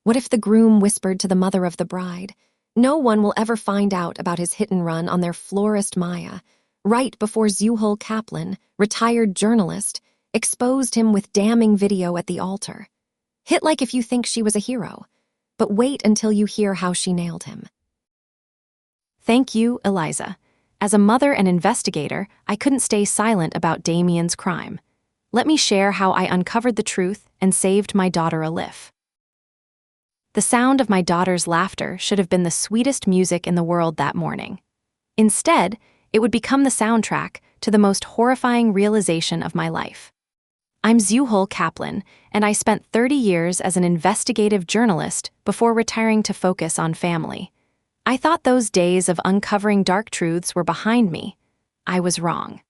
What if the groom whispered to the mother of the bride, "No one will ever find out about his hit and run on their florist Maya," right before Zuhal Kaplan, retired journalist, exposed him with damning video at the altar? Hit like if you think she was a hero, but wait until you hear how she nailed him. Thank you, Eliza. As a mother and investigator, I couldn't stay silent about Damien's crime. Let me share how I uncovered the truth and saved my daughter Elif. The sound of my daughter's laughter should have been the sweetest music in the world that morning. Instead, it would become the soundtrack to the most horrifying realization of my life. I'm Zuhal Kaplan, and I spent 30 years as an investigative journalist before retiring to focus on family. I thought those days of uncovering dark truths were behind me. I was wrong.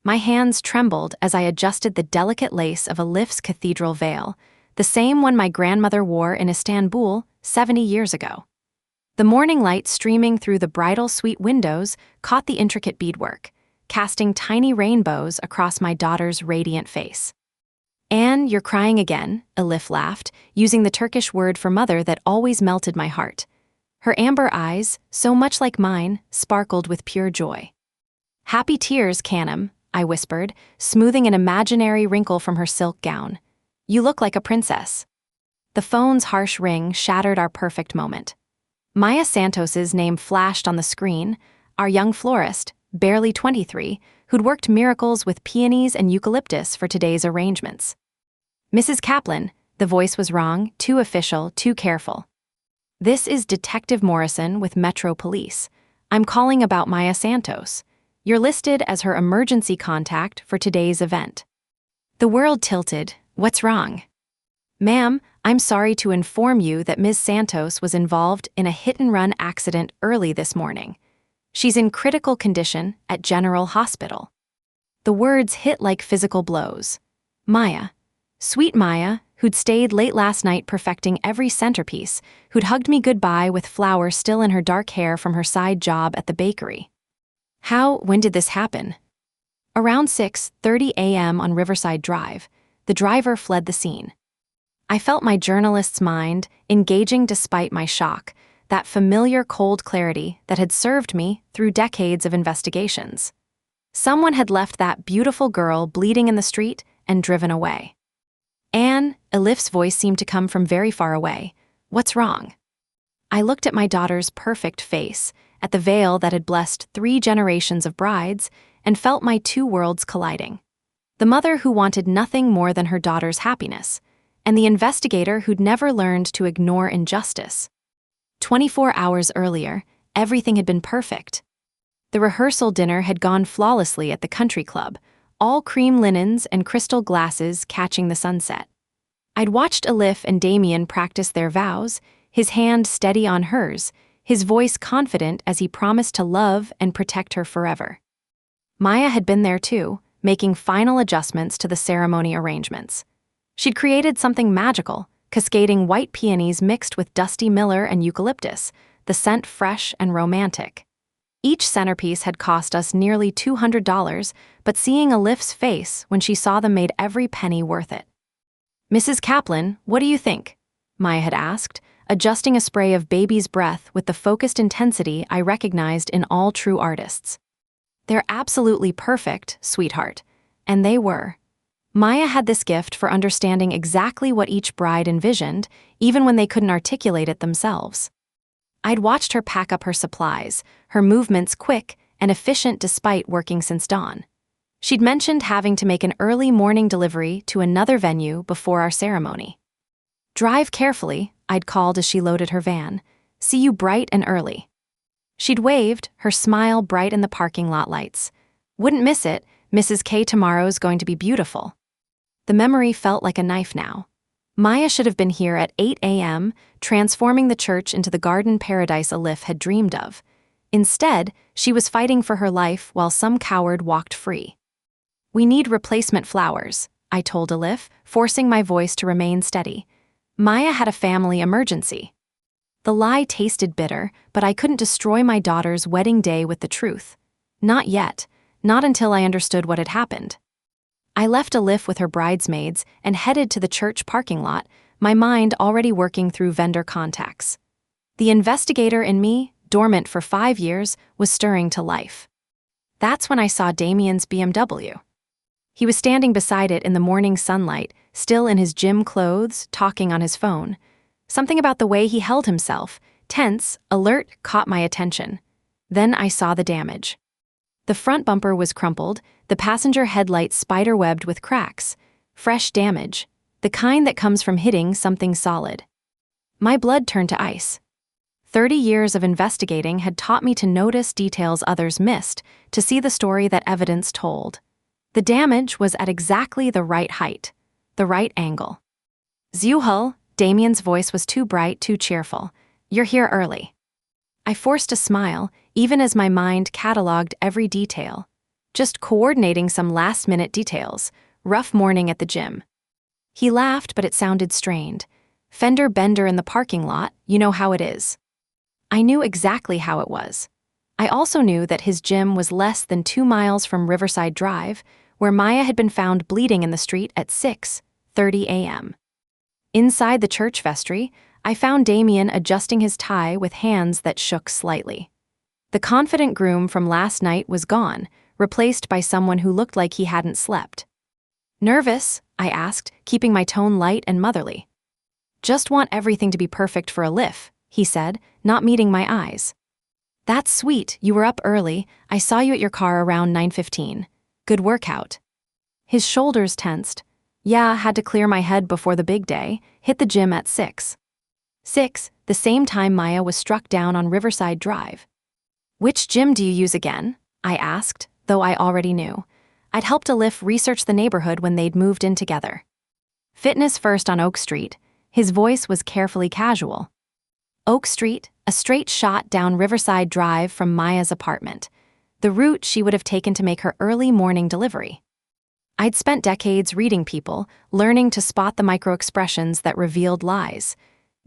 My hands trembled as I adjusted the delicate lace of Elif's cathedral veil, the same one my grandmother wore in Istanbul 70 years ago. The morning light streaming through the bridal suite windows caught the intricate beadwork, casting tiny rainbows across my daughter's radiant face. "Anne, you're crying again," Elif laughed, using the Turkish word for mother that always melted my heart. Her amber eyes, so much like mine, sparkled with pure joy. "Happy tears, Canum," I whispered, smoothing an imaginary wrinkle from her silk gown. "You look like a princess." The phone's harsh ring shattered our perfect moment. Maya Santos's name flashed on the screen, our young florist, barely 23, who'd worked miracles with peonies and eucalyptus for today's arrangements. "Mrs. Kaplan," the voice was wrong, too official, too careful. "This is Detective Morrison with Metro Police. I'm calling about Maya Santos. You're listed as her emergency contact for today's event." The world tilted. "What's wrong?" "Ma'am, I'm sorry to inform you that Ms. Santos was involved in a hit-and-run accident early this morning. She's in critical condition at General Hospital." The words hit like physical blows. Maya. Sweet Maya, who'd stayed late last night perfecting every centerpiece, who'd hugged me goodbye with flowers still in her dark hair from her side job at the bakery. When did this happen? Around 6:30 a.m. on Riverside Drive, the driver fled the scene. I felt my journalist's mind engaging despite my shock, that familiar cold clarity that had served me through decades of investigations. Someone had left that beautiful girl bleeding in the street and driven away. "Anne," Elif's voice seemed to come from very far away. "What's wrong?" I looked at my daughter's perfect face, at the veil that had blessed 3 generations of brides, and felt my two worlds colliding. The mother who wanted nothing more than her daughter's happiness, and the investigator who'd never learned to ignore injustice. 24 hours earlier, everything had been perfect. The rehearsal dinner had gone flawlessly at the country club, all cream linens and crystal glasses catching the sunset. I'd watched Elif and Damien practice their vows, his hand steady on hers, his voice confident as he promised to love and protect her forever. Maya had been there too, making final adjustments to the ceremony arrangements. She'd created something magical, cascading white peonies mixed with dusty miller and eucalyptus, the scent fresh and romantic. Each centerpiece had cost us nearly $200, but seeing Elif's face when she saw them made every penny worth it. "Mrs. Kaplan, what do you think?" Maya had asked, adjusting a spray of baby's breath with the focused intensity I recognized in all true artists. "They're absolutely perfect, sweetheart." And they were. Maya had this gift for understanding exactly what each bride envisioned, even when they couldn't articulate it themselves. I'd watched her pack up her supplies, her movements quick and efficient despite working since dawn. She'd mentioned having to make an early morning delivery to another venue before our ceremony. "Drive carefully," I'd called as she loaded her van. "See you bright and early." She'd waved, her smile bright in the parking lot lights. "Wouldn't miss it, Mrs. K. Tomorrow's going to be beautiful." The memory felt like a knife now. Maya should have been here at 8 a.m., transforming the church into the garden paradise Elif had dreamed of. Instead, she was fighting for her life while some coward walked free. "We need replacement flowers," I told Elif, forcing my voice to remain steady. Maya had a family emergency. The lie tasted bitter, but I couldn't destroy my daughter's wedding day with the truth. Not yet, not until I understood what had happened. I left Elif with her bridesmaids and headed to the church parking lot, my mind already working through vendor contacts. The investigator in me, dormant for 5 years, was stirring to life. That's when I saw Damien's BMW. He was standing beside it in the morning sunlight, still in his gym clothes, talking on his phone. Something about the way he held himself, tense, alert, caught my attention. Then I saw the damage. The front bumper was crumpled, the passenger headlights spider-webbed with cracks. Fresh damage, the kind that comes from hitting something solid. My blood turned to ice. 30 years of investigating had taught me to notice details others missed, to see the story that evidence told. The damage was at exactly the right height, the right angle. Zuhal, Damien's voice was too bright, too cheerful. You're here early. I forced a smile, even as my mind cataloged every detail. Just coordinating some last-minute details. Rough morning at the gym. He laughed, but it sounded strained. Fender bender in the parking lot, you know how it is. I knew exactly how it was. I also knew that his gym was less than 2 miles from Riverside Drive, where Maya had been found bleeding in the street at 6:30 a.m. Inside the church vestry, I found Damien adjusting his tie with hands that shook slightly. The confident groom from last night was gone, replaced by someone who looked like he hadn't slept. Nervous? I asked, keeping my tone light and motherly. Just want everything to be perfect for Elif, he said, not meeting my eyes. That's sweet, you were up early. I saw you at your car around 9:15. Good workout. His shoulders tensed. Yeah, had to clear my head before the big day. Hit the gym at 6. 6, the same time Maya was struck down on Riverside Drive. Which gym do you use again? I asked, though I already knew. I'd helped Elif research the neighborhood when they'd moved in together. Fitness First on Oak Street. His voice was carefully casual. Oak Street, a straight shot down Riverside Drive from Maya's apartment, the route she would have taken to make her early morning delivery. I'd spent decades reading people, learning to spot the micro-expressions that revealed lies.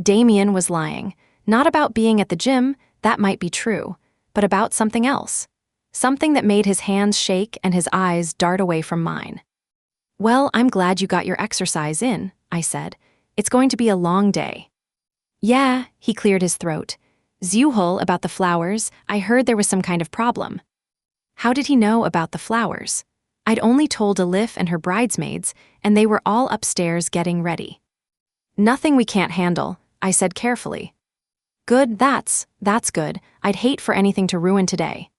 Damien was lying, not about being at the gym, that might be true, but about something else. Something that made his hands shake and his eyes dart away from mine. Well, I'm glad you got your exercise in, I said. It's going to be a long day. Yeah, he cleared his throat. Zuhal, about the flowers, I heard there was some kind of problem. How did he know about the flowers? I'd only told Elif and her bridesmaids, and they were all upstairs getting ready. Nothing we can't handle, I said carefully. Good, that's good. I'd hate for anything to ruin today.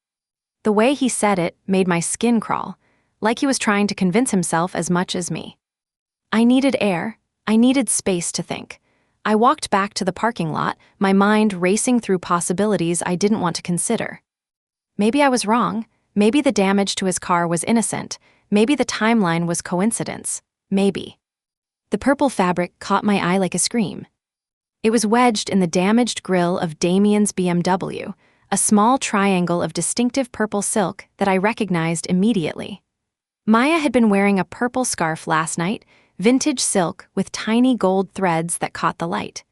The way he said it made my skin crawl, like he was trying to convince himself as much as me. I needed air. I needed space to think. I walked back to the parking lot, my mind racing through possibilities I didn't want to consider. Maybe I was wrong. Maybe the damage to his car was innocent. Maybe the timeline was coincidence. Maybe. The purple fabric caught my eye like a scream. It was wedged in the damaged grille of Damien's BMW, a small triangle of distinctive purple silk that I recognized immediately. Maya had been wearing a purple scarf last night, vintage silk with tiny gold threads that caught the light.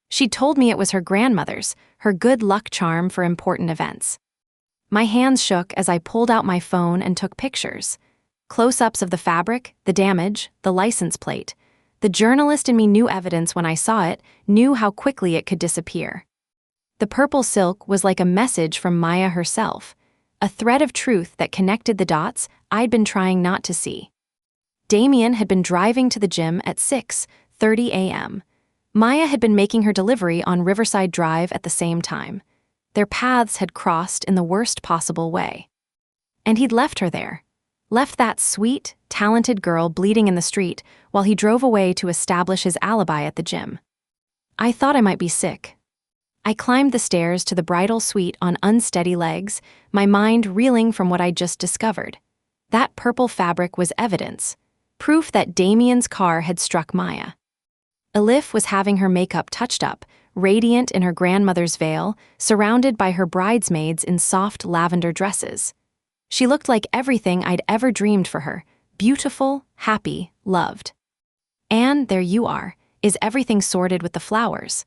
She'd told me it was her grandmother's, her good luck charm for important events. My hands shook as I pulled out my phone and took pictures. Close-ups of the fabric, the damage, the license plate. The journalist in me knew evidence when I saw it, knew how quickly it could disappear. The purple silk was like a message from Maya herself, a thread of truth that connected the dots I'd been trying not to see. Damien had been driving to the gym at 6:30 a.m. Maya had been making her delivery on Riverside Drive at the same time. Their paths had crossed in the worst possible way. And he'd left her there. Left that sweet, talented girl bleeding in the street while he drove away to establish his alibi at the gym. I thought I might be sick. I climbed the stairs to the bridal suite on unsteady legs, my mind reeling from what I'd just discovered. That purple fabric was evidence, proof that Damien's car had struck Maya. Elif was having her makeup touched up, radiant in her grandmother's veil, surrounded by her bridesmaids in soft lavender dresses. She looked like everything I'd ever dreamed for her, beautiful, happy, loved. And there you are, is everything sorted with the flowers?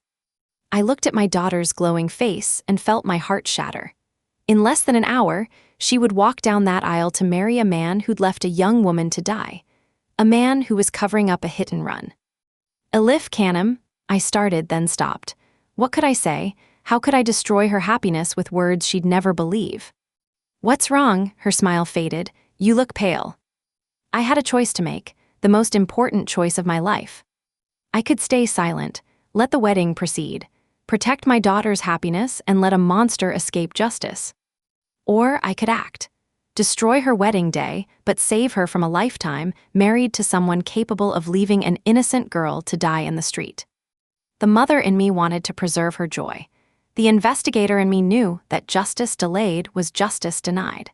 I looked at my daughter's glowing face and felt my heart shatter. In less than an hour, she would walk down that aisle to marry a man who'd left a young woman to die, a man who was covering up a hit and run. Elif Canham, I started, then stopped. What could I say? How could I destroy her happiness with words she'd never believe? What's wrong? Her smile faded. You look pale. I had a choice to make, the most important choice of my life. I could stay silent, let the wedding proceed, protect my daughter's happiness and let a monster escape justice. Or I could act. Destroy her wedding day, but save her from a lifetime married to someone capable of leaving an innocent girl to die in the street. The mother in me wanted to preserve her joy. The investigator in me knew that justice delayed was justice denied.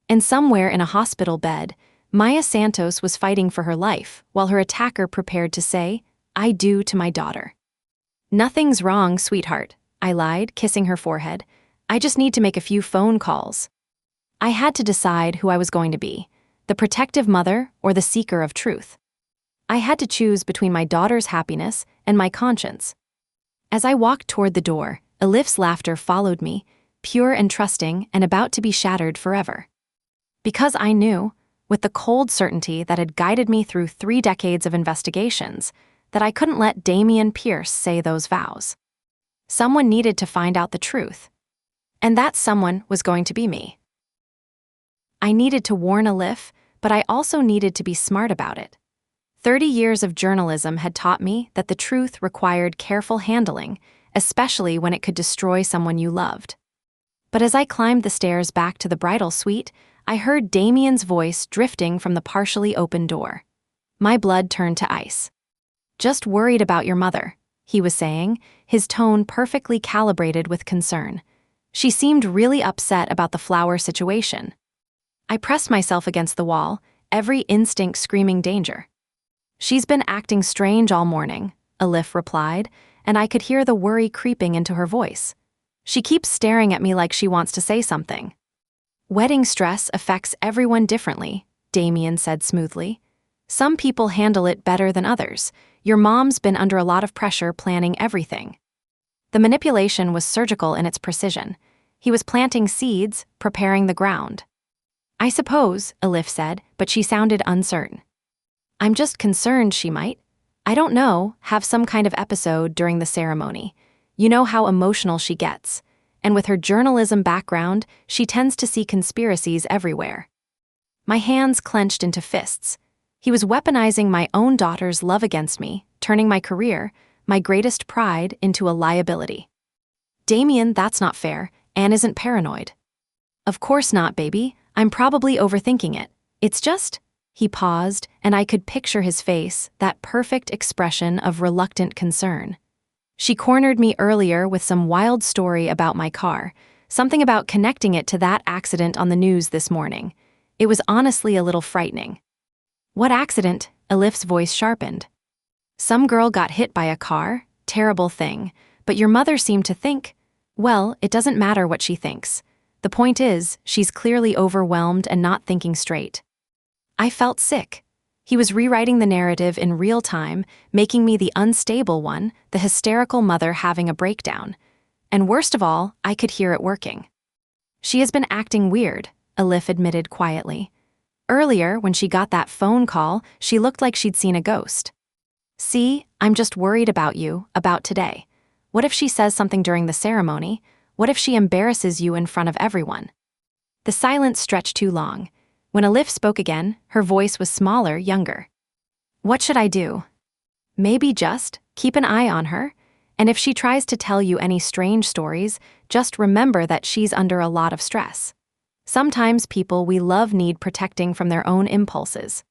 And somewhere in a hospital bed, Maya Santos was fighting for her life while her attacker prepared to say, I do to my daughter. Nothing's wrong, sweetheart, I lied, kissing her forehead. I just need to make a few phone calls. I had to decide who I was going to be, the protective mother or the seeker of truth. I had to choose between my daughter's happiness and my conscience. As I walked toward the door, Elif's laughter followed me, pure and trusting and about to be shattered forever. Because I knew, with the cold certainty that had guided me through 3 decades of investigations, that I couldn't let Damian Pierce say those vows. Someone needed to find out the truth. And that someone was going to be me. I needed to warn Elif, but I also needed to be smart about it. 30 years of journalism had taught me that the truth required careful handling, especially when it could destroy someone you loved. But as I climbed the stairs back to the bridal suite, I heard Damian's voice drifting from the partially open door. My blood turned to ice. Just worried about your mother, he was saying, his tone perfectly calibrated with concern. She seemed really upset about the flower situation. I pressed myself against the wall, every instinct screaming danger. She's been acting strange all morning, Elif replied, and I could hear the worry creeping into her voice. She keeps staring at me like she wants to say something. Wedding stress affects everyone differently, Damian said smoothly. Some people handle it better than others. Your mom's been under a lot of pressure planning everything. The manipulation was surgical in its precision. He was planting seeds, preparing the ground. I suppose, Elif said, but she sounded uncertain. I'm just concerned she might, I don't know, have some kind of episode during the ceremony. You know how emotional she gets. And with her journalism background, she tends to see conspiracies everywhere. My hands clenched into fists. He was weaponizing my own daughter's love against me, turning my career, my greatest pride, into a liability. Damian, that's not fair. Anne isn't paranoid. Of course not, baby. I'm probably overthinking it. It's just... He paused, and I could picture his face, that perfect expression of reluctant concern. She cornered me earlier with some wild story about my car, something about connecting it to that accident on the news this morning. It was honestly a little frightening. What accident? Elif's voice sharpened. Some girl got hit by a car, terrible thing, but your mother seemed to think, well, it doesn't matter what she thinks. The point is, she's clearly overwhelmed and not thinking straight. I felt sick. He was rewriting the narrative in real time, making me the unstable one, the hysterical mother having a breakdown. And worst of all, I could hear it working. She has been acting weird, Elif admitted quietly. Earlier, when she got that phone call, she looked like she'd seen a ghost. See, I'm just worried about you, about today. What if she says something during the ceremony? What if she embarrasses you in front of everyone? The silence stretched too long. When Elif spoke again, her voice was smaller, younger. What should I do? Maybe just keep an eye on her, and if she tries to tell you any strange stories, just remember that she's under a lot of stress. Sometimes people we love need protecting from their own impulses.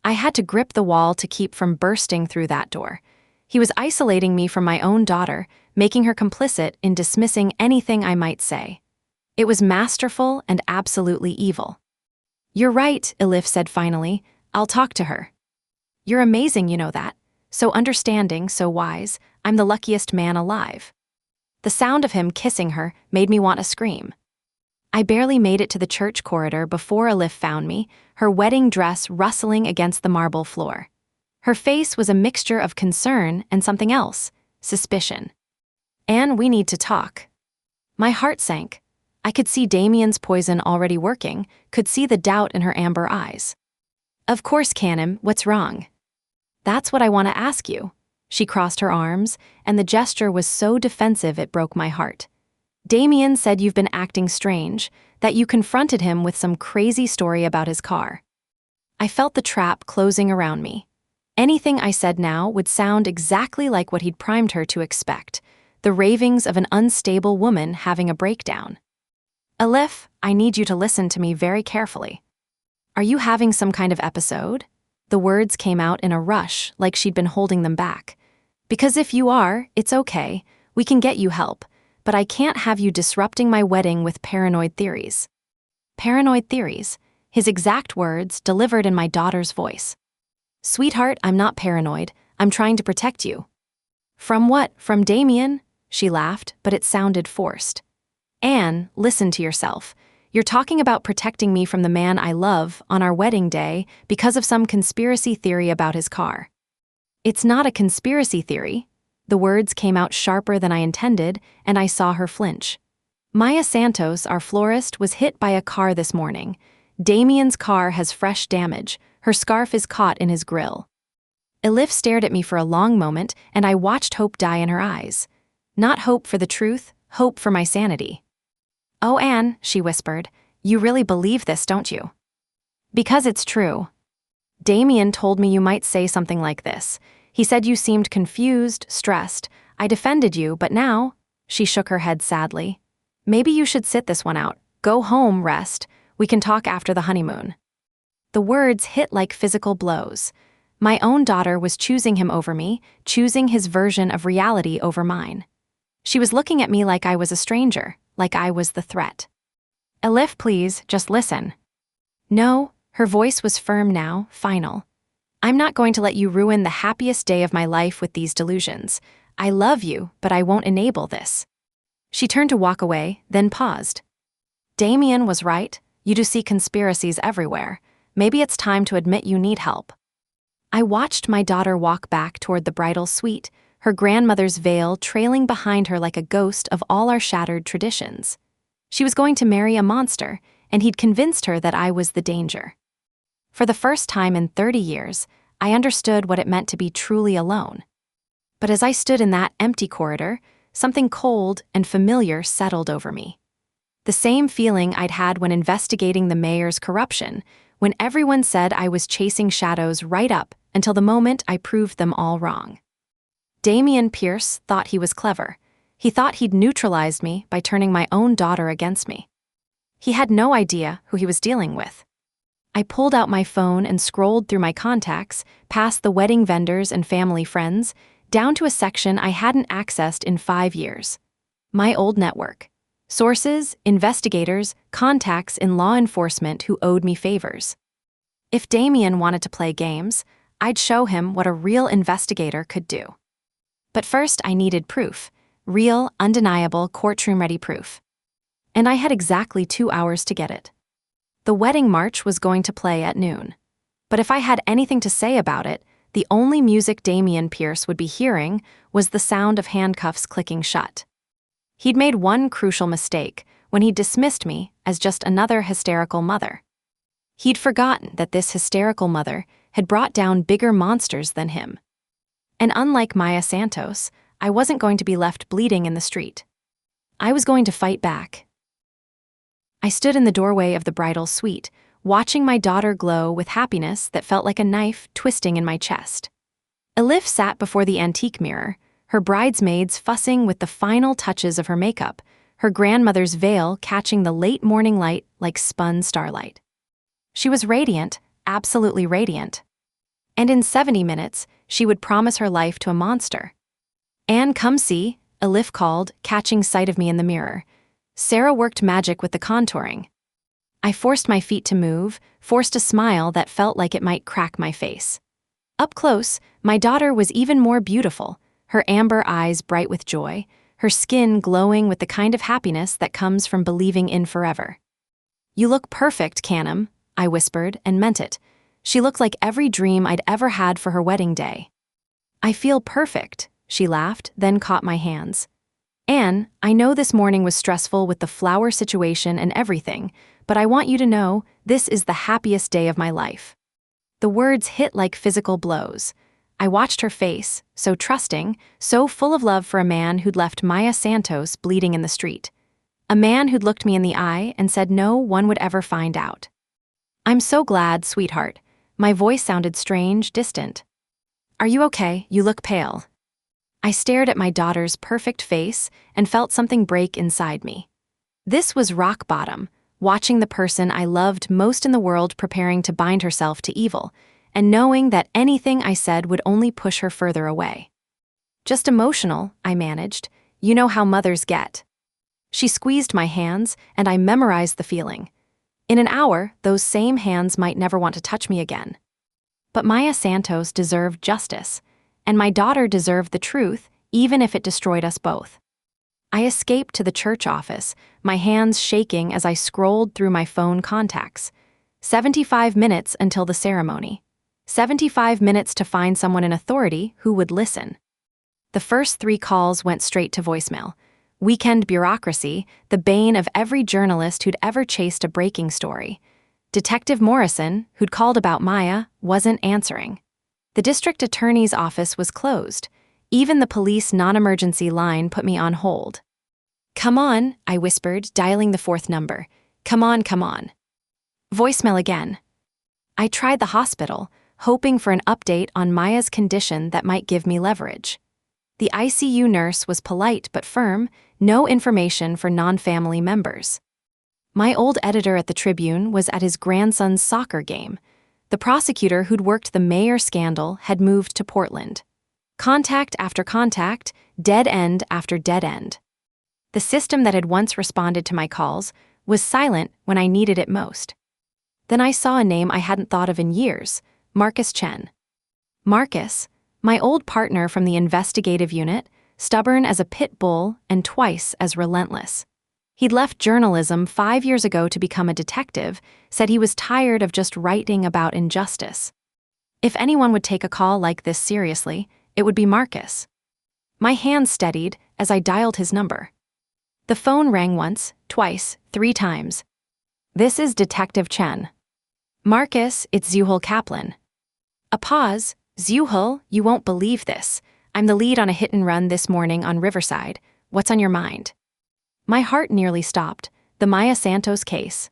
I had to grip the wall to keep from bursting through that door. He was isolating me from my own daughter, making her complicit in dismissing anything I might say. It was masterful and absolutely evil. You're right, Elif said finally. I'll talk to her. You're amazing, you know that. So understanding, so wise. I'm the luckiest man alive. The sound of him kissing her made me want to scream. I barely made it to the church corridor before Elif found me, her wedding dress rustling against the marble floor. Her face was a mixture of concern and something else, suspicion. Anne, we need to talk. My heart sank. I could see Damian's poison already working, could see the doubt in her amber eyes. Of course, Canham, what's wrong? That's what I want to ask you. She crossed her arms, and the gesture was so defensive it broke my heart. Damien said you've been acting strange, that you confronted him with some crazy story about his car. I felt the trap closing around me. Anything I said now would sound exactly like what he'd primed her to expect, the ravings of an unstable woman having a breakdown. Elif, I need you to listen to me very carefully. Are you having some kind of episode? The words came out in a rush, like she'd been holding them back. Because if you are, it's okay, we can get you help, but I can't have you disrupting my wedding with paranoid theories. Paranoid theories, his exact words delivered in my daughter's voice. Sweetheart, I'm not paranoid, I'm trying to protect you. From what? From Damien? She laughed, but it sounded forced. Anne, listen to yourself. You're talking about protecting me from the man I love on our wedding day because of some conspiracy theory about his car. It's not a conspiracy theory. The words came out sharper than I intended, and I saw her flinch. Maya Santos, our florist, was hit by a car this morning. Damien's car has fresh damage. Her scarf is caught in his grill. Elif stared at me for a long moment, and I watched hope die in her eyes. Not hope for the truth, hope for my sanity. Oh, Anne, she whispered, you really believe this, don't you? Because it's true. Damien told me you might say something like this. He said you seemed confused, stressed. I defended you, but now, she shook her head sadly. Maybe you should sit this one out. Go home, rest. We can talk after the honeymoon. The words hit like physical blows. My own daughter was choosing him over me, choosing his version of reality over mine. She was looking at me like I was a stranger, like I was the threat. Elif, please, just listen. No, her voice was firm now, final. I'm not going to let you ruin the happiest day of my life with these delusions. I love you, but I won't enable this. She turned to walk away, then paused. Damien was right. You do see conspiracies everywhere. Maybe it's time to admit you need help. I watched my daughter walk back toward the bridal suite, her grandmother's veil trailing behind her like a ghost of all our shattered traditions. She was going to marry a monster, and he'd convinced her that I was the danger. For the first time in 30 years, I understood what it meant to be truly alone. But as I stood in that empty corridor, something cold and familiar settled over me. The same feeling I'd had when investigating the mayor's corruption, when everyone said I was chasing shadows right up until the moment I proved them all wrong. Damien Pierce thought he was clever. He thought he'd neutralized me by turning my own daughter against me. He had no idea who he was dealing with. I pulled out my phone and scrolled through my contacts, past the wedding vendors and family friends, down to a section I hadn't accessed in 5 years. My old network. Sources, investigators, contacts in law enforcement who owed me favors. If Damien wanted to play games, I'd show him what a real investigator could do. But first I needed proof, real, undeniable, courtroom-ready proof. And I had exactly 2 hours to get it. The wedding march was going to play at noon. But if I had anything to say about it, the only music Damien Pierce would be hearing was the sound of handcuffs clicking shut. He'd made one crucial mistake when he dismissed me as just another hysterical mother. He'd forgotten that this hysterical mother had brought down bigger monsters than him. And unlike Maya Santos, I wasn't going to be left bleeding in the street. I was going to fight back. I stood in the doorway of the bridal suite, watching my daughter glow with happiness that felt like a knife twisting in my chest. Elif sat before the antique mirror, her bridesmaids fussing with the final touches of her makeup, her grandmother's veil catching the late morning light like spun starlight. She was radiant, absolutely radiant. And in 70 minutes, she would promise her life to a monster. Anne, come see, Elif called, catching sight of me in the mirror. Sarah worked magic with the contouring. I forced my feet to move, forced a smile that felt like it might crack my face. Up close, my daughter was even more beautiful, her amber eyes bright with joy, her skin glowing with the kind of happiness that comes from believing in forever. You look perfect, Canham, I whispered, and meant it. She looked like every dream I'd ever had for her wedding day. I feel perfect, she laughed, then caught my hands. Anne, I know this morning was stressful with the flower situation and everything, but I want you to know this is the happiest day of my life. The words hit like physical blows. I watched her face, so trusting, so full of love for a man who'd left Maya Santos bleeding in the street. A man who'd looked me in the eye and said no one would ever find out. "I'm so glad, sweetheart." My voice sounded strange, distant. "Are you okay? You look pale." I stared at my daughter's perfect face and felt something break inside me. This was rock bottom, watching the person I loved most in the world preparing to bind herself to evil, and knowing that anything I said would only push her further away. "Just emotional," I managed. "You know how mothers get." She squeezed my hands, and I memorized the feeling. In an hour, those same hands might never want to touch me again. But Maya Santos deserved justice, and my daughter deserved the truth, even if it destroyed us both. I escaped to the church office, my hands shaking as I scrolled through my phone contacts. 75 minutes until the ceremony. 75 minutes to find someone in authority who would listen. The first 3 calls went straight to voicemail. Weekend bureaucracy, the bane of every journalist who'd ever chased a breaking story. Detective Morrison, who'd called about Maya, wasn't answering. The district attorney's office was closed. Even the police non-emergency line put me on hold. "Come on," I whispered, dialing the 4th number. "Come on, come on." Voicemail again. I tried the hospital, hoping for an update on Maya's condition that might give me leverage. The ICU nurse was polite but firm, no information for non-family members. My old editor at the Tribune was at his grandson's soccer game. The prosecutor who'd worked the mayor scandal had moved to Portland. Contact after contact, dead end after dead end. The system that had once responded to my calls was silent when I needed it most. Then I saw a name I hadn't thought of in years, Marcus Chen. Marcus, my old partner from the investigative unit, stubborn as a pit bull and twice as relentless. He'd left journalism 5 years ago to become a detective, said he was tired of just writing about injustice. If anyone would take a call like this seriously, it would be Marcus. My hand steadied as I dialed his number. The phone rang once, twice, 3 times. "This is Detective Chen." "Marcus, it's Zuhal Kaplan." A pause. "Zuhal, you won't believe this. I'm the lead on a hit-and-run this morning on Riverside. What's on your mind?" My heart nearly stopped. The Maya Santos case.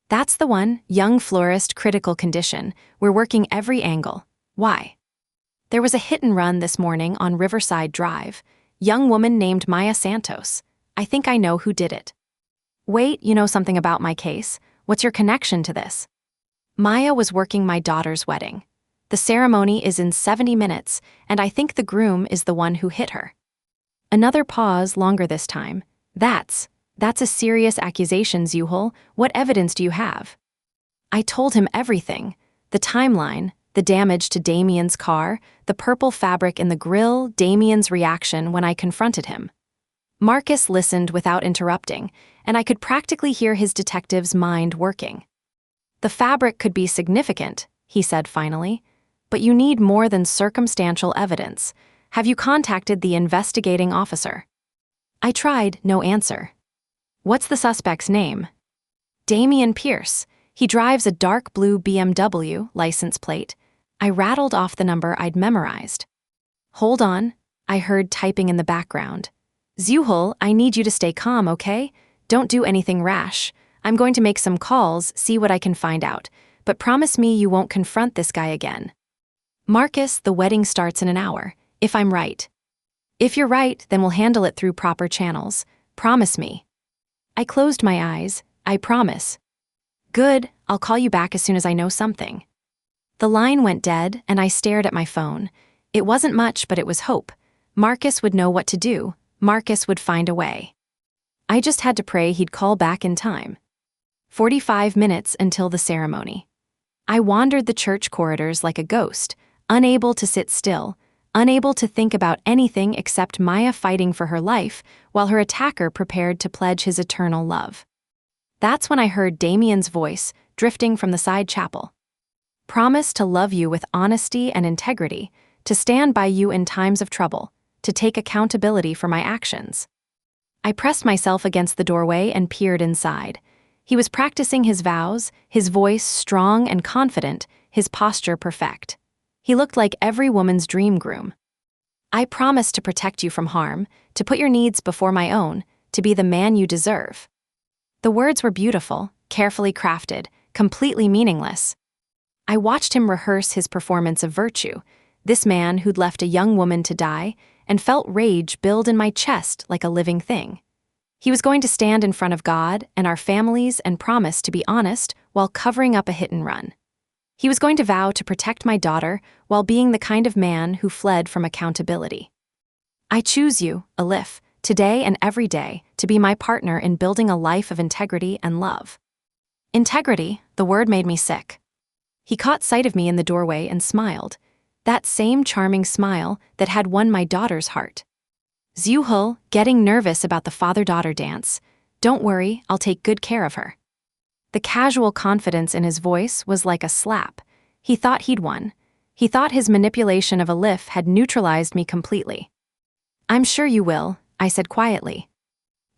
"That's the one, young florist, critical condition. We're working every angle. Why?" "There was a hit-and-run this morning on Riverside Drive. Young woman named Maya Santos. I think I know who did it." "Wait, you know something about my case? What's your connection to this?" "Maya was working my daughter's wedding. The ceremony is in 70 minutes, and I think the groom is the one who hit her." Another pause, longer this time. That's a serious accusation, Zuhal. What evidence do you have?" I told him everything. The timeline, the damage to Damien's car, the purple fabric in the grill, Damien's reaction when I confronted him. Marcus listened without interrupting, and I could practically hear his detective's mind working. "The fabric could be significant," he said finally. "But you need more than circumstantial evidence. Have you contacted the investigating officer?" I tried, no answer. "What's the suspect's name?" "Damien Pierce. He drives a dark blue BMW license plate." I rattled off the number I'd memorized. "Hold on," I heard typing in the background. "Zuhal, I need you to stay calm, okay? Don't do anything rash. I'm going to make some calls, see what I can find out, but promise me you won't confront this guy again." "Marcus, the wedding starts in an hour, if I'm right." "If you're right, then we'll handle it through proper channels. Promise me." I closed my eyes. "I promise." "Good, I'll call you back as soon as I know something." The line went dead, and I stared at my phone. It wasn't much, but it was hope. Marcus would know what to do. Marcus would find a way. I just had to pray he'd call back in time. 45 minutes until the ceremony. I wandered the church corridors like a ghost, unable to sit still, unable to think about anything except Maya fighting for her life while her attacker prepared to pledge his eternal love. That's when I heard Damien's voice, drifting from the side chapel. "Promise to love you with honesty and integrity, to stand by you in times of trouble, to take accountability for my actions." I pressed myself against the doorway and peered inside. He was practicing his vows, his voice strong and confident, his posture perfect. He looked like every woman's dream groom. I promise to protect you from harm, to put your needs before my own, to be the man you deserve. The words were beautiful, carefully crafted, completely meaningless. I watched him rehearse his performance of virtue, this man who'd left a young woman to die, and felt rage build in my chest like a living thing. He was going to stand in front of God and our families and promise to be honest while covering up a hit and run. He was going to vow to protect my daughter while being the kind of man who fled from accountability. I choose you, Elif, today and every day, to be my partner in building a life of integrity and love. Integrity, the word made me sick. He caught sight of me in the doorway and smiled, that same charming smile that had won my daughter's heart. Zuhal, getting nervous about the father-daughter dance. Don't worry, I'll take good care of her. The casual confidence in his voice was like a slap. He thought he'd won. He thought his manipulation of Elif had neutralized me completely. I'm sure you will, I said quietly.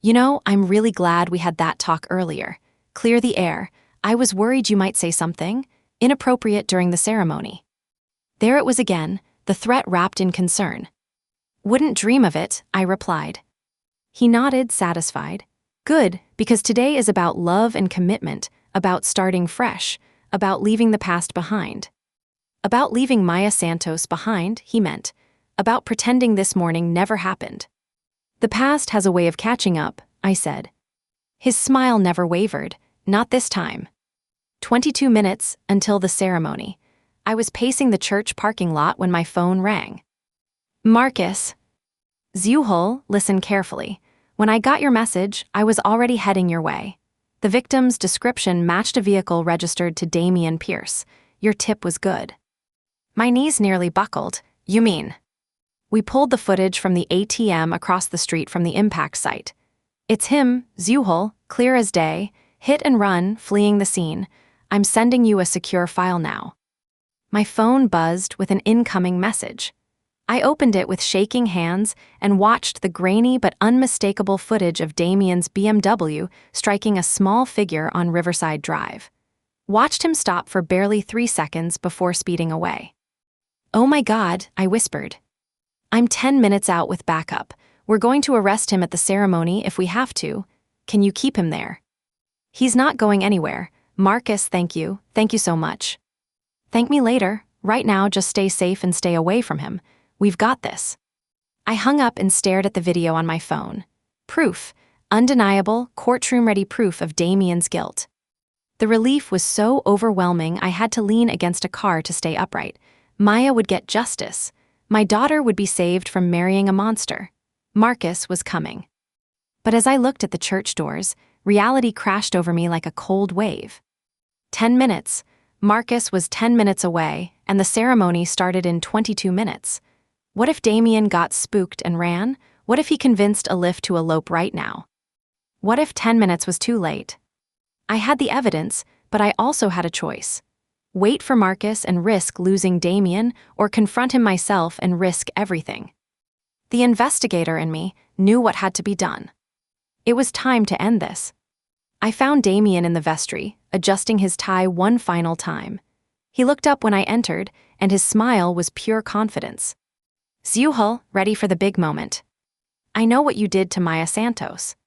You know, I'm really glad we had that talk earlier. Clear the air. I was worried you might say something inappropriate during the ceremony. There it was again, the threat wrapped in concern. Wouldn't dream of it, I replied. He nodded, satisfied. Good, because today is about love and commitment, about starting fresh, about leaving the past behind. About leaving Maya Santos behind, he meant. About pretending this morning never happened. The past has a way of catching up, I said. His smile never wavered, not this time. 22 minutes until the ceremony. I was pacing the church parking lot when my phone rang. Marcus. Zuhal, listen carefully. When I got your message, I was already heading your way. The victim's description matched a vehicle registered to Damian Pierce. Your tip was good. My knees nearly buckled. You mean? We pulled the footage from the ATM across the street from the impact site. It's him, Zuhal, clear as day, hit and run, fleeing the scene. I'm sending you a secure file now. My phone buzzed with an incoming message. I opened it with shaking hands and watched the grainy but unmistakable footage of Damian's BMW striking a small figure on Riverside Drive. Watched him stop for barely 3 seconds before speeding away. Oh my God, I whispered. I'm 10 minutes out with backup. We're going to arrest him at the ceremony if we have to. Can you keep him there? He's not going anywhere. Marcus, thank you so much. Thank me later. Right now, just stay safe and stay away from him. We've got this. I hung up and stared at the video on my phone. Proof, undeniable, courtroom-ready proof of Damian's guilt. The relief was so overwhelming I had to lean against a car to stay upright. Maya would get justice. My daughter would be saved from marrying a monster. Marcus was coming. But as I looked at the church doors, reality crashed over me like a cold wave. 10 minutes. Marcus was 10 minutes away, and the ceremony started in 22 minutes. What if Damian got spooked and ran? What if he convinced Elif to elope right now? What if 10 minutes was too late? I had the evidence, but I also had a choice. Wait for Marcus and risk losing Damian, or confront him myself and risk everything. The investigator in me knew what had to be done. It was time to end this. I found Damian in the vestry, adjusting his tie one final time. He looked up when I entered, and his smile was pure confidence. Zuhal, ready for the big moment. I know what you did to Maya Santos.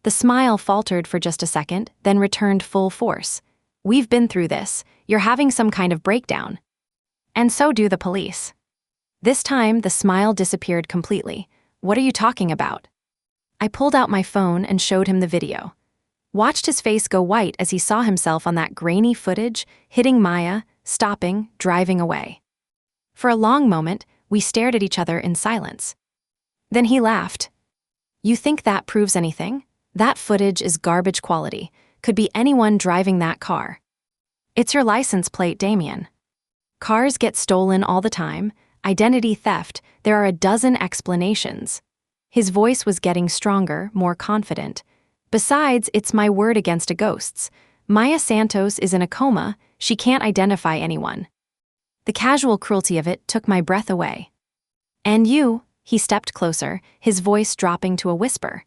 The smile faltered for just a second, then returned full force. We've been through this. You're having some kind of breakdown. And so do the police. This time, the smile disappeared completely. What are you talking about? I pulled out my phone and showed him the video. Watched his face go white as he saw himself on that grainy footage, hitting Maya, stopping, driving away. For a long moment, we stared at each other in silence. Then he laughed. You think that proves anything? That footage is garbage quality. Could be anyone driving that car. It's your license plate, Damian. Cars get stolen all the time. Identity theft, there are a dozen explanations. His voice was getting stronger, more confident. Besides, it's my word against a ghost's. Maya Santos is in a coma, she can't identify anyone. The casual cruelty of it took my breath away. And you, he stepped closer, his voice dropping to a whisper.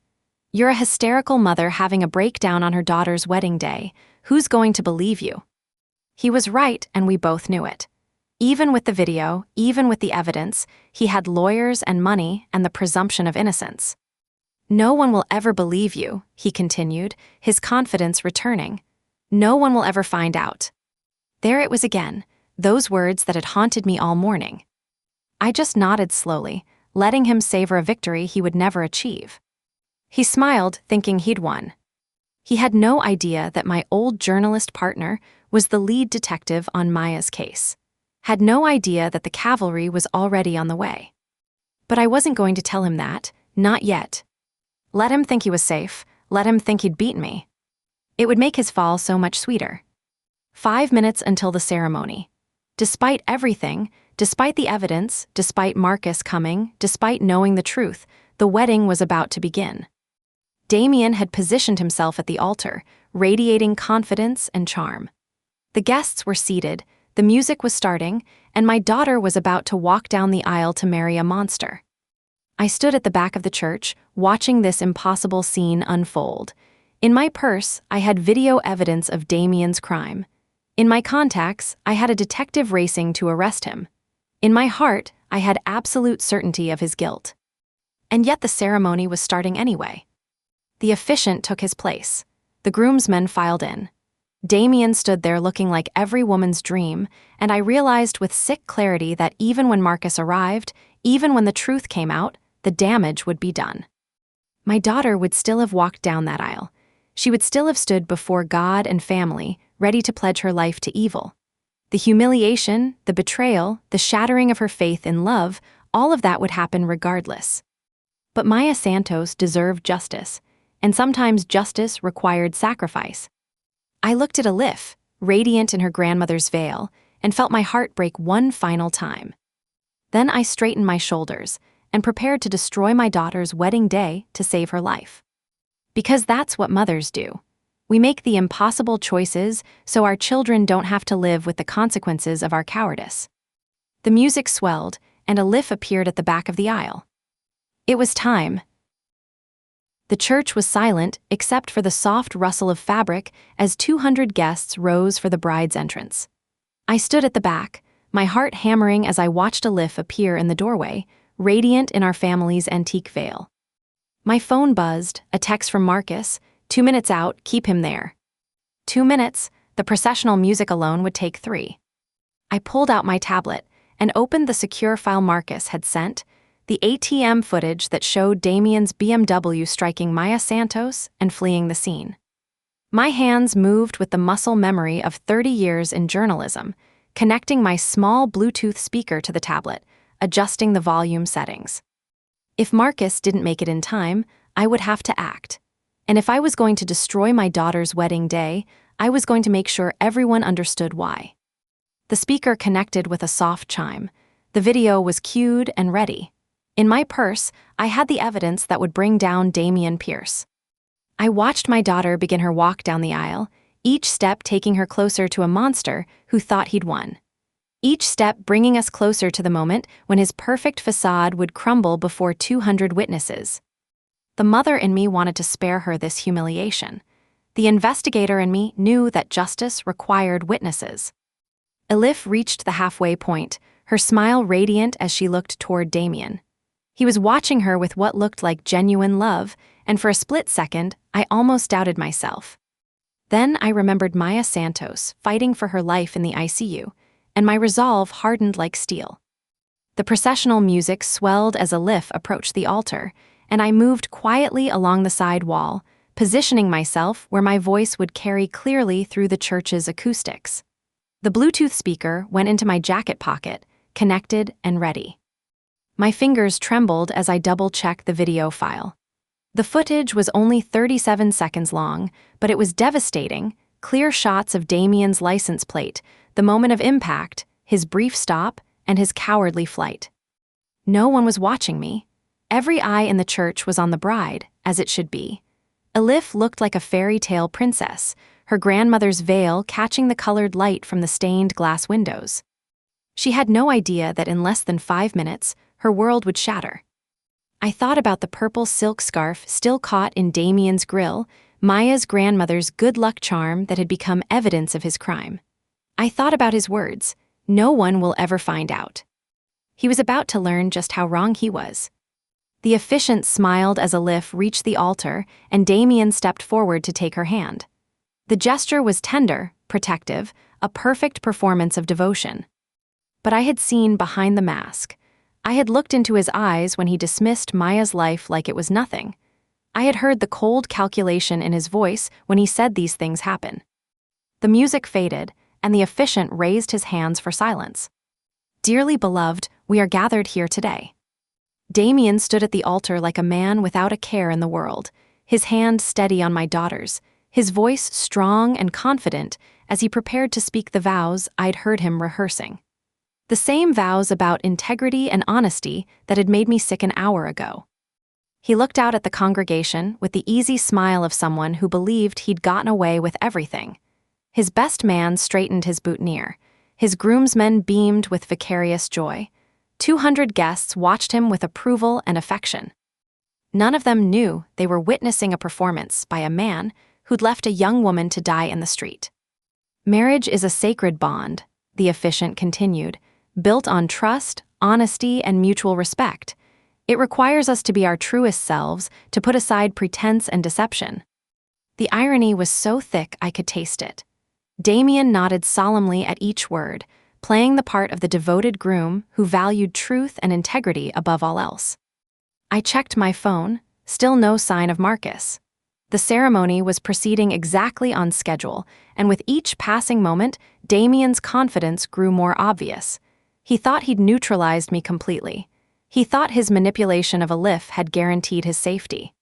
You're a hysterical mother having a breakdown on her daughter's wedding day. Who's going to believe you? He was right, and we both knew it. Even with the video, even with the evidence, he had lawyers and money and the presumption of innocence. "No one will ever believe you," he continued, his confidence returning. "No one will ever find out." There it was again, those words that had haunted me all morning. I just nodded slowly, letting him savor a victory he would never achieve. He smiled, thinking he'd won. He had no idea that my old journalist partner was the lead detective on Maya's case. Had no idea that the cavalry was already on the way. But I wasn't going to tell him that, not yet. Let him think he was safe, let him think he'd beaten me. It would make his fall so much sweeter. 5 minutes until the ceremony. Despite everything, despite the evidence, despite Marcus coming, despite knowing the truth, the wedding was about to begin. Damien had positioned himself at the altar, radiating confidence and charm. The guests were seated, the music was starting, and my daughter was about to walk down the aisle to marry a monster. I stood at the back of the church, watching this impossible scene unfold. In my purse, I had video evidence of Damien's crime. In my contacts, I had a detective racing to arrest him. In my heart, I had absolute certainty of his guilt. And yet the ceremony was starting anyway. The officiant took his place. The groomsmen filed in. Damien stood there looking like every woman's dream, and I realized with sick clarity that even when Marcus arrived, even when the truth came out, the damage would be done. My daughter would still have walked down that aisle. She would still have stood before God and family, ready to pledge her life to evil. The humiliation, the betrayal, the shattering of her faith in love, all of that would happen regardless. But Maya Santos deserved justice, and sometimes justice required sacrifice. I looked at Elif, radiant in her grandmother's veil, and felt my heart break one final time. Then I straightened my shoulders and prepared to destroy my daughter's wedding day to save her life. Because that's what mothers do. We make the impossible choices so our children don't have to live with the consequences of our cowardice. The music swelled, and Elif appeared at the back of the aisle. It was time. The church was silent except for the soft rustle of fabric as 200 guests rose for the bride's entrance. I stood at the back, my heart hammering as I watched Elif appear in the doorway, radiant in our family's antique veil. My phone buzzed, a text from Marcus, 2 minutes out, keep him there. 2 minutes, the processional music alone would take 3. I pulled out my tablet and opened the secure file Marcus had sent, the ATM footage that showed Damien's BMW striking Maya Santos and fleeing the scene. My hands moved with the muscle memory of 30 years in journalism, connecting my small Bluetooth speaker to the tablet, adjusting the volume settings. If Marcus didn't make it in time, I would have to act. And if I was going to destroy my daughter's wedding day, I was going to make sure everyone understood why. The speaker connected with a soft chime. The video was cued and ready. In my purse, I had the evidence that would bring down Damien Pierce. I watched my daughter begin her walk down the aisle, each step taking her closer to a monster who thought he'd won. Each step bringing us closer to the moment when his perfect facade would crumble before 200 witnesses. The mother in me wanted to spare her this humiliation. The investigator in me knew that justice required witnesses. Elif reached the halfway point, her smile radiant as she looked toward Damien. He was watching her with what looked like genuine love, and for a split second, I almost doubted myself. Then I remembered Maya Santos fighting for her life in the ICU, and my resolve hardened like steel. The processional music swelled as Elif approached the altar, and I moved quietly along the side wall, positioning myself where my voice would carry clearly through the church's acoustics. The Bluetooth speaker went into my jacket pocket, connected and ready. My fingers trembled as I double-checked the video file. The footage was only 37 seconds long, but it was devastating, clear shots of Damien's license plate, the moment of impact, his brief stop, and his cowardly flight. No one was watching me. Every eye in the church was on the bride, as it should be. Elif looked like a fairy tale princess, her grandmother's veil catching the colored light from the stained glass windows. She had no idea that in less than 5 minutes, her world would shatter. I thought about the purple silk scarf still caught in Damien's grill, Maya's grandmother's good luck charm that had become evidence of his crime. I thought about his words, No one will ever find out. He was about to learn just how wrong he was. The officiant smiled as Elif reached the altar, and Damien stepped forward to take her hand. The gesture was tender, protective, a perfect performance of devotion. But I had seen behind the mask. I had looked into his eyes when he dismissed Maya's life like it was nothing. I had heard the cold calculation in his voice when he said these things happen. The music faded, and the officiant raised his hands for silence. Dearly beloved, we are gathered here today. Damien stood at the altar like a man without a care in the world, his hand steady on my daughter's, his voice strong and confident as he prepared to speak the vows I'd heard him rehearsing. The same vows about integrity and honesty that had made me sick an hour ago. He looked out at the congregation with the easy smile of someone who believed he'd gotten away with everything. His best man straightened his boutonniere. His groomsmen beamed with vicarious joy. 200 guests watched him with approval and affection. None of them knew they were witnessing a performance by a man who'd left a young woman to die in the street. Marriage is a sacred bond, the officiant continued, built on trust, honesty, and mutual respect. It requires us to be our truest selves, to put aside pretense and deception. The irony was so thick I could taste it. Damien nodded solemnly at each word, playing the part of the devoted groom who valued truth and integrity above all else. I checked my phone, still no sign of Marcus. The ceremony was proceeding exactly on schedule, and with each passing moment, Damien's confidence grew more obvious. He thought he'd neutralized me completely. He thought his manipulation of Elif had guaranteed his safety.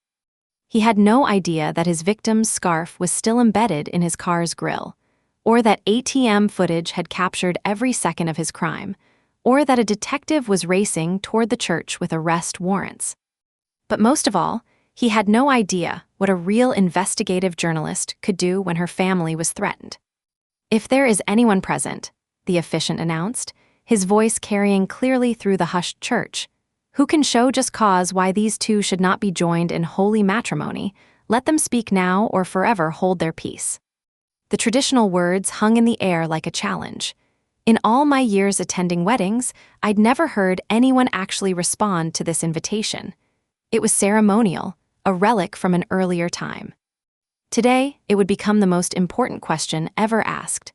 He had no idea that his victim's scarf was still embedded in his car's grille, or that ATM footage had captured every second of his crime, or that a detective was racing toward the church with arrest warrants. But most of all, he had no idea what a real investigative journalist could do when her family was threatened. "If there is anyone present," the officiant announced, his voice carrying clearly through the hushed church, "who can show just cause why these two should not be joined in holy matrimony, let them speak now or forever hold their peace." The traditional words hung in the air like a challenge. In all my years attending weddings, I'd never heard anyone actually respond to this invitation. It was ceremonial, a relic from an earlier time. Today, it would become the most important question ever asked.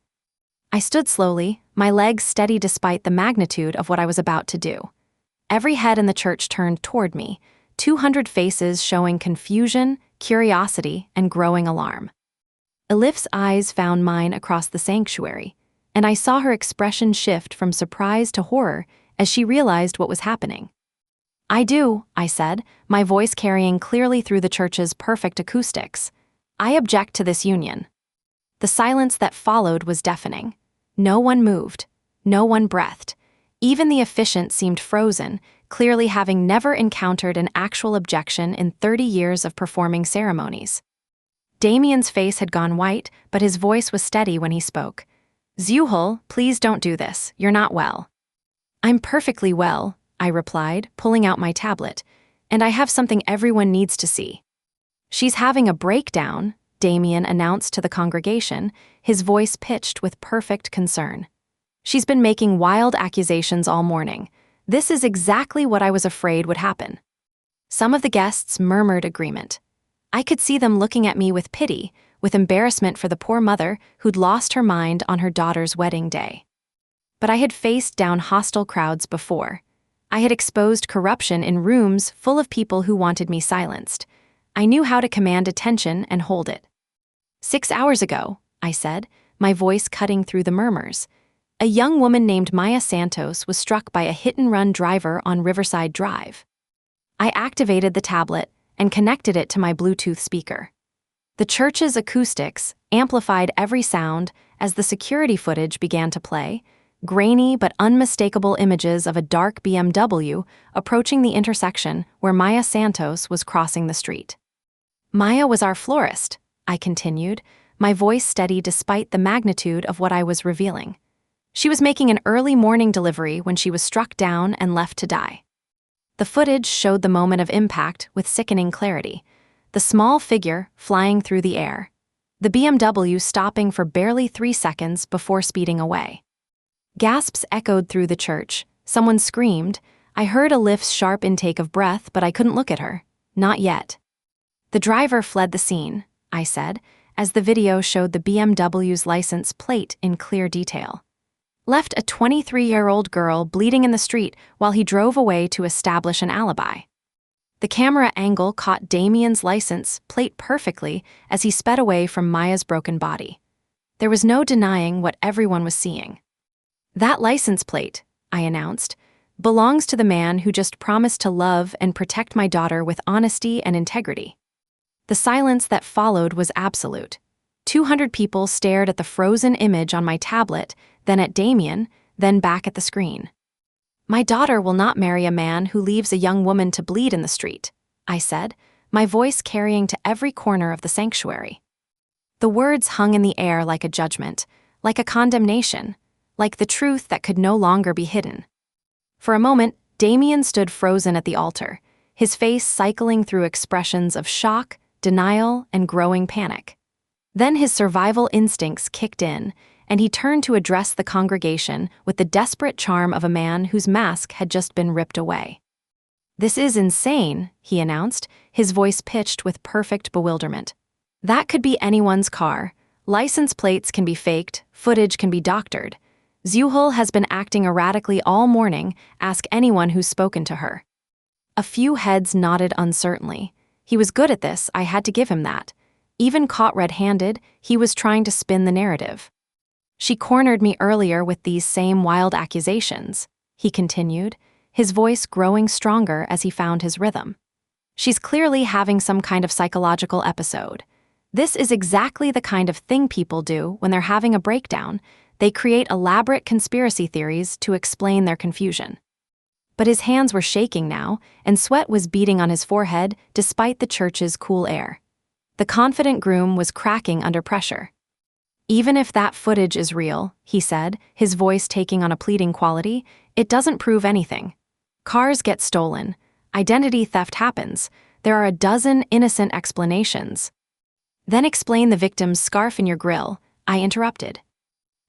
I stood slowly, my legs steady despite the magnitude of what I was about to do. Every head in the church turned toward me, 200 faces showing confusion, curiosity, and growing alarm. Elif's eyes found mine across the sanctuary, and I saw her expression shift from surprise to horror as she realized what was happening. "I do," I said, my voice carrying clearly through the church's perfect acoustics. "I object to this union." The silence that followed was deafening. No one moved. No one breathed. Even the officiant seemed frozen, clearly having never encountered an actual objection in 30 years of performing ceremonies. Damien's face had gone white, but his voice was steady when he spoke. "Zuhal, please don't do this. You're not well." "I'm perfectly well," I replied, pulling out my tablet, "and I have something everyone needs to see." "She's having a breakdown," Damien announced to the congregation, his voice pitched with perfect concern. "She's been making wild accusations all morning. This is exactly what I was afraid would happen." Some of the guests murmured agreement. I could see them looking at me with pity, with embarrassment for the poor mother who'd lost her mind on her daughter's wedding day. But I had faced down hostile crowds before. I had exposed corruption in rooms full of people who wanted me silenced. I knew how to command attention and hold it. 6 hours ago, I said, my voice cutting through the murmurs, a young woman named Maya Santos was struck by a hit-and-run driver on Riverside Drive. I activated the tablet and connected it to my Bluetooth speaker. The church's acoustics amplified every sound as the security footage began to play, grainy but unmistakable images of a dark BMW approaching the intersection where Maya Santos was crossing the street. "Maya was our florist," I continued, my voice steady despite the magnitude of what I was revealing. "She was making an early morning delivery when she was struck down and left to die." The footage showed the moment of impact with sickening clarity, the small figure flying through the air, the BMW stopping for barely 3 seconds before speeding away. Gasps echoed through the church. Someone screamed. I heard Elif's sharp intake of breath, but I couldn't look at her. Not yet. The driver fled the scene, I said, as the video showed the BMW's license plate in clear detail. Left a 23-year-old girl bleeding in the street while he drove away to establish an alibi. The camera angle caught Damien's license plate perfectly as he sped away from Maya's broken body. There was no denying what everyone was seeing. That license plate, I announced, belongs to the man who just promised to love and protect my daughter with honesty and integrity. The silence that followed was absolute. 200 people stared at the frozen image on my tablet, then at Damien, then back at the screen. My daughter will not marry a man who leaves a young woman to bleed in the street, I said, my voice carrying to every corner of the sanctuary. The words hung in the air like a judgment, like a condemnation, like the truth that could no longer be hidden. For a moment, Damien stood frozen at the altar, his face cycling through expressions of shock, denial, and growing panic. Then his survival instincts kicked in, and he turned to address the congregation with the desperate charm of a man whose mask had just been ripped away. "This is insane," he announced, his voice pitched with perfect bewilderment. "That could be anyone's car. License plates can be faked, footage can be doctored. Zuhal has been acting erratically all morning, ask anyone who's spoken to her." A few heads nodded uncertainly. He was good at this, I had to give him that. Even caught red-handed, he was trying to spin the narrative. "She cornered me earlier with these same wild accusations," he continued, his voice growing stronger as he found his rhythm. "She's clearly having some kind of psychological episode. This is exactly the kind of thing people do when they're having a breakdown. They create elaborate conspiracy theories to explain their confusion." But his hands were shaking now, and sweat was beading on his forehead despite the church's cool air. The confident groom was cracking under pressure. "Even if that footage is real," he said, his voice taking on a pleading quality, "it doesn't prove anything. Cars get stolen. Identity theft happens. There are a dozen innocent explanations." "Then explain the victim's scarf in your grill," I interrupted.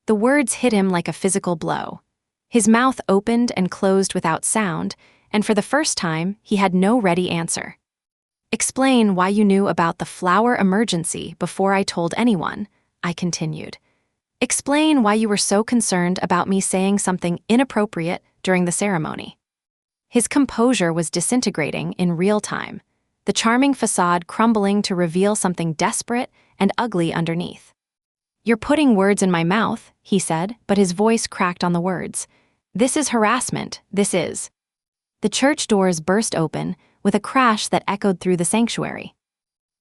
The words hit him like a physical blow. His mouth opened and closed without sound, and for the first time, he had no ready answer. "Explain why you knew about the flower emergency before I told anyone," I continued. "Explain why you were so concerned about me saying something inappropriate during the ceremony." His composure was disintegrating in real time, the charming facade crumbling to reveal something desperate and ugly underneath. "You're putting words in my mouth," he said, but his voice cracked on the words. "This is harassment, this is." The church doors burst open with a crash that echoed through the sanctuary.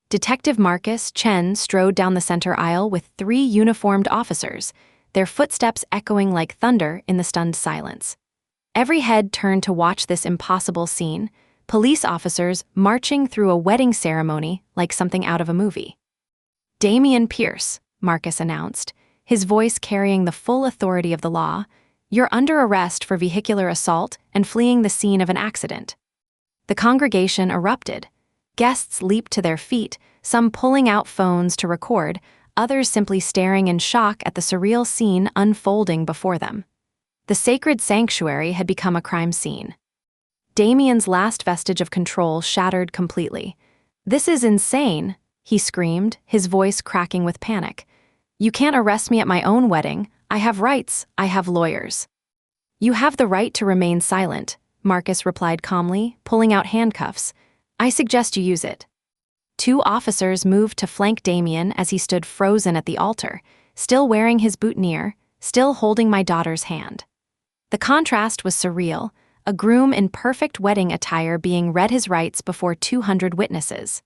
Detective Marcus Chen strode down the center aisle with 3 uniformed officers, their footsteps echoing like thunder in the stunned silence. Every head turned to watch this impossible scene, police officers marching through a wedding ceremony like something out of a movie. "Damien Pierce," Marcus announced, his voice carrying the full authority of the law, "you're under arrest for vehicular assault and fleeing the scene of an accident." The congregation erupted. Guests leaped to their feet, some pulling out phones to record, others simply staring in shock at the surreal scene unfolding before them. The sacred sanctuary had become a crime scene. Damien's last vestige of control shattered completely. "This is insane," he screamed, his voice cracking with panic. "You can't arrest me at my own wedding. I have rights, I have lawyers." "You have the right to remain silent," Marcus replied calmly, pulling out handcuffs. "I suggest you use it." 2 officers moved to flank Damien as he stood frozen at the altar, still wearing his boutonniere, still holding my daughter's hand. The contrast was surreal, a groom in perfect wedding attire being read his rights before 200 witnesses.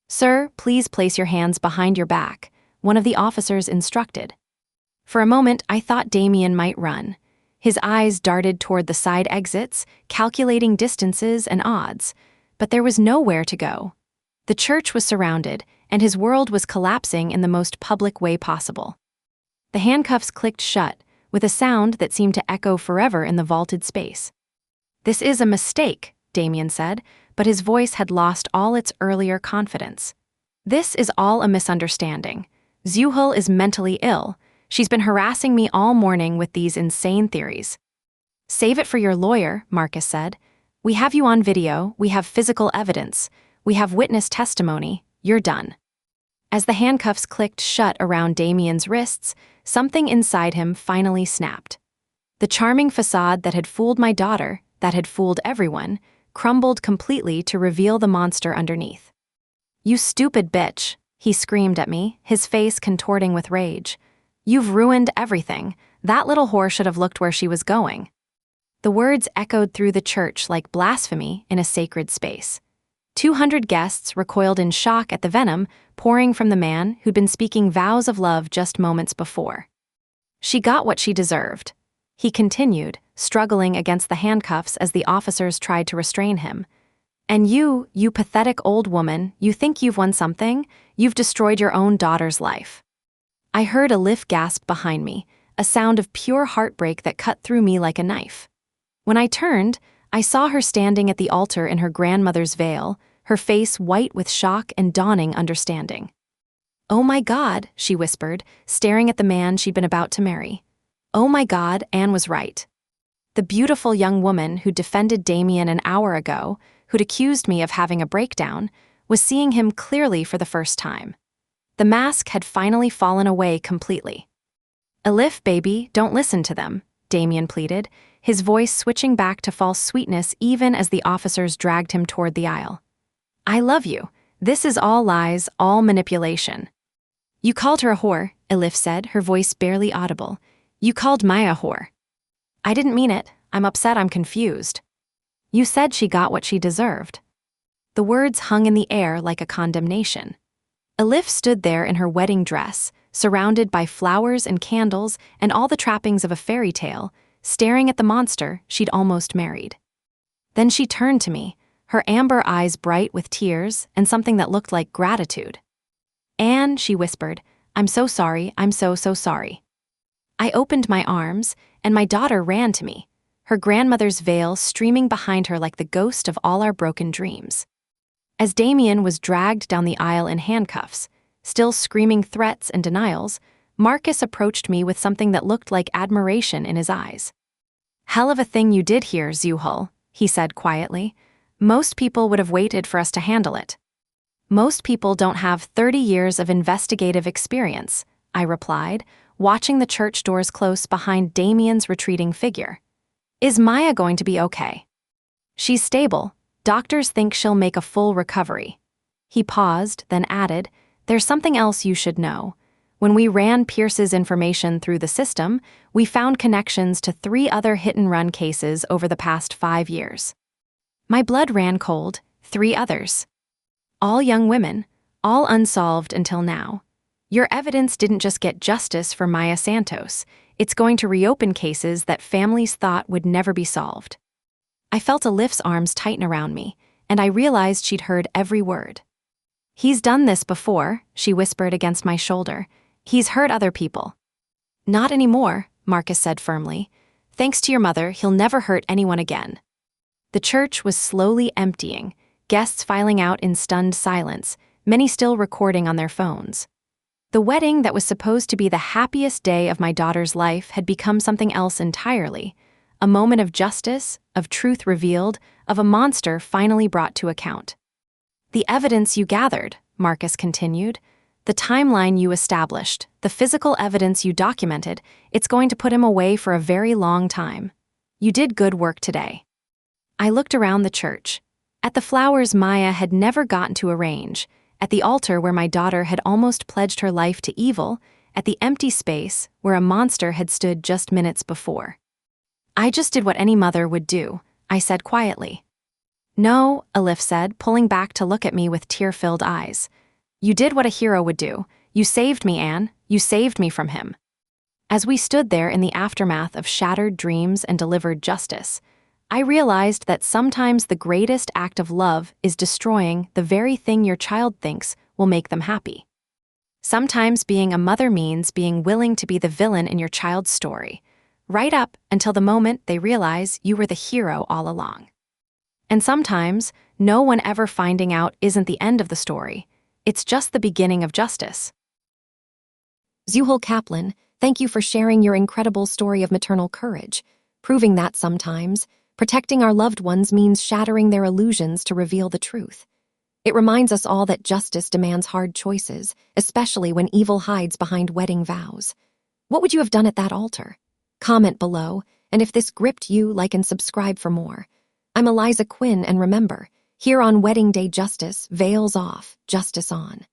"Sir, please place your hands behind your back," one of the officers instructed. For a moment, I thought Damien might run. His eyes darted toward the side exits, calculating distances and odds, but there was nowhere to go. The church was surrounded, and his world was collapsing in the most public way possible. The handcuffs clicked shut, with a sound that seemed to echo forever in the vaulted space. "This is a mistake," Damien said, but his voice had lost all its earlier confidence. "This is all a misunderstanding. Zuhal is mentally ill. She's been harassing me all morning with these insane theories. Save it for your lawyer, Marcus said. We have you on video, we have physical evidence, we have witness testimony, you're done. As the handcuffs clicked shut around Damien's wrists, something inside him finally snapped. The charming facade that had fooled my daughter, that had fooled everyone, crumbled completely to reveal the monster underneath. You stupid bitch, he screamed at me, his face contorting with rage. You've ruined everything. That little whore should have looked where she was going. The words echoed through the church like blasphemy in a sacred space. 200 guests recoiled in shock at the venom pouring from the man who'd been speaking vows of love just moments before. She got what she deserved. He continued, struggling against the handcuffs as the officers tried to restrain him. And you pathetic old woman, you think you've won something? You've destroyed your own daughter's life. I heard Elif gasp behind me, a sound of pure heartbreak that cut through me like a knife. When I turned, I saw her standing at the altar in her grandmother's veil, her face white with shock and dawning understanding. Oh my God, she whispered, staring at the man she'd been about to marry. Oh my God, Anne was right. The beautiful young woman who defended Damien an hour ago, who'd accused me of having a breakdown, was seeing him clearly for the first time. The mask had finally fallen away completely. Elif, baby, don't listen to them, Damien pleaded, his voice switching back to false sweetness even as the officers dragged him toward the aisle. I love you. This is all lies, all manipulation. You called her a whore, Elif said, her voice barely audible. You called Maya a whore. I didn't mean it. I'm upset, I'm confused. You said she got what she deserved. The words hung in the air like a condemnation. Elif stood there in her wedding dress, surrounded by flowers and candles and all the trappings of a fairy tale, staring at the monster she'd almost married. Then she turned to me, her amber eyes bright with tears and something that looked like gratitude. Anne, she whispered, I'm so sorry, I'm so sorry. I opened my arms, and my daughter ran to me, her grandmother's veil streaming behind her like the ghost of all our broken dreams. As Damien was dragged down the aisle in handcuffs, still screaming threats and denials, Marcus approached me with something that looked like admiration in his eyes. Hell of a thing you did here, Zuhal, he said quietly. Most people would have waited for us to handle it. Most people don't have 30 years of investigative experience, I replied, watching the church doors close behind Damien's retreating figure. Is Maya going to be okay? She's stable. Doctors think she'll make a full recovery. He paused, then added, There's something else you should know. When we ran Pierce's information through the system, we found connections to 3 other hit-and-run cases over the past 5 years. My blood ran cold, 3 others. All young women, all unsolved until now. Your evidence didn't just get justice for Maya Santos, it's going to reopen cases that families thought would never be solved. I felt Elif's arms tighten around me, and I realized she'd heard every word. He's done this before, she whispered against my shoulder. He's hurt other people. Not anymore, Marcus said firmly. Thanks to your mother, he'll never hurt anyone again. The church was slowly emptying, guests filing out in stunned silence, many still recording on their phones. The wedding that was supposed to be the happiest day of my daughter's life had become something else entirely, a moment of justice, of truth revealed, of a monster finally brought to account. The evidence you gathered, Marcus continued, the timeline you established, the physical evidence you documented, it's going to put him away for a very long time. You did good work today. I looked around the church. At the flowers Maya had never gotten to arrange, at the altar where my daughter had almost pledged her life to evil, at the empty space where a monster had stood just minutes before. I just did what any mother would do, I said quietly. No, Elif said, pulling back to look at me with tear-filled eyes. You did what a hero would do. You saved me, Anne. You saved me from him. As we stood there in the aftermath of shattered dreams and delivered justice, I realized that sometimes the greatest act of love is destroying the very thing your child thinks will make them happy. Sometimes being a mother means being willing to be the villain in your child's story, right up until the moment they realize you were the hero all along. And sometimes, no one ever finding out isn't the end of the story, it's just the beginning of justice. Zuhal Kaplan, Thank you for sharing your incredible story of maternal courage, proving that sometimes protecting our loved ones means shattering their illusions to reveal the truth. It reminds us all that justice demands hard choices, especially when evil hides behind wedding vows. What would you have done at that altar? Comment below, and if this gripped you, like and subscribe for more. I'm Eliza Quinn, and remember, here on Wedding Day Justice, veils off, justice on.